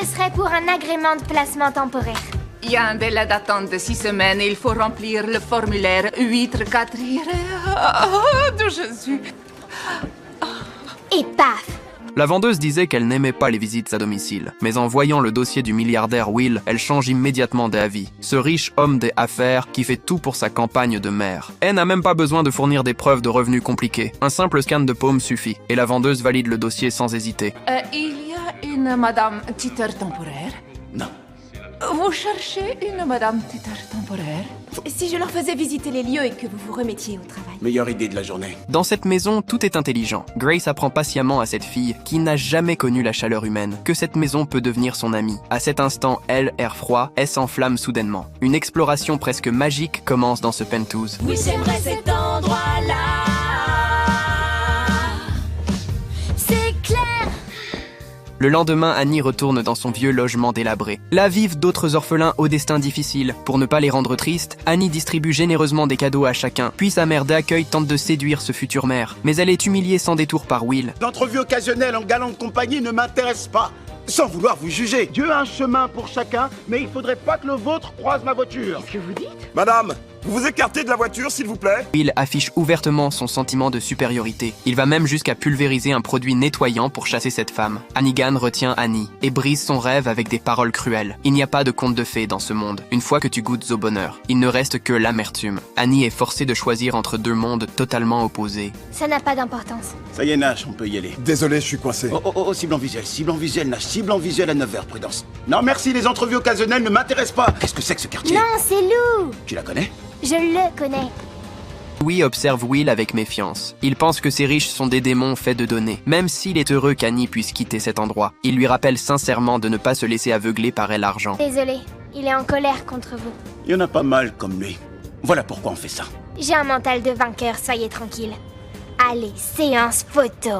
ce serait pour un agrément de placement temporaire. Il y a un délai d'attente de 6 semaines et il faut remplir le formulaire 8-4. Oh, de Jésus. Et paf! La vendeuse disait qu'elle n'aimait pas les visites à domicile, mais en voyant le dossier du milliardaire Will, elle change immédiatement d'avis. Ce riche homme des affaires qui fait tout pour sa campagne de mère. Elle n'a même pas besoin de fournir des preuves de revenus compliquées. Un simple scan de paume suffit, et la vendeuse valide le dossier sans hésiter. Il y a une madame titre temporaire? Non. Vous cherchez une madame titre temporaire? Si je leur faisais visiter les lieux et que vous vous remettiez au travail. Meilleure idée de la journée. Dans cette maison, tout est intelligent. Grace apprend patiemment à cette fille, qui n'a jamais connu la chaleur humaine, que cette maison peut devenir son amie. À cet instant, elle, air froid, elle s'enflamme soudainement. Une exploration presque magique commence dans ce penthouse. Oui, j'aimerais cet endroit-là. C'est clair! Le lendemain, Annie retourne dans son vieux logement délabré. Là vivent d'autres orphelins au destin difficile. Pour ne pas les rendre tristes, Annie distribue généreusement des cadeaux à chacun. Puis sa mère d'accueil tente de séduire ce futur maire. Mais elle est humiliée sans détour par Will. L'entrevue occasionnelle en galante compagnie ne m'intéresse pas. Sans vouloir vous juger. Dieu a un chemin pour chacun, mais il faudrait pas que le vôtre croise ma voiture. Qu'est-ce que vous dites? Madame, vous vous écartez de la voiture, s'il vous plaît? Will affiche ouvertement son sentiment de supériorité. Il va même jusqu'à pulvériser un produit nettoyant pour chasser cette femme. Hannigan retient Annie et brise son rêve avec des paroles cruelles. Il n'y a pas de conte de fées dans ce monde. Une fois que tu goûtes au bonheur, il ne reste que l'amertume. Annie est forcée de choisir entre deux mondes totalement opposés. Ça n'a pas d'importance. Ça y est, Nash, on peut y aller. Désolé, je suis coincé. Oh, cible en visuel, Nash, cible en visuel à 9h, prudence. Non, merci, les entrevues occasionnelles ne m'intéressent pas. Qu'est-ce que c'est que ce quartier? Non, c'est Lou! Tu la connais? Je le connais. Louis observe Will avec méfiance. Il pense que ces riches sont des démons faits de données. Même s'il est heureux qu'Annie puisse quitter cet endroit, il lui rappelle sincèrement de ne pas se laisser aveugler par l'argent. Désolé, il est en colère contre vous. Il y en a pas mal comme lui. Voilà pourquoi on fait ça. J'ai un mental de vainqueur, soyez tranquille. Allez, séance photo.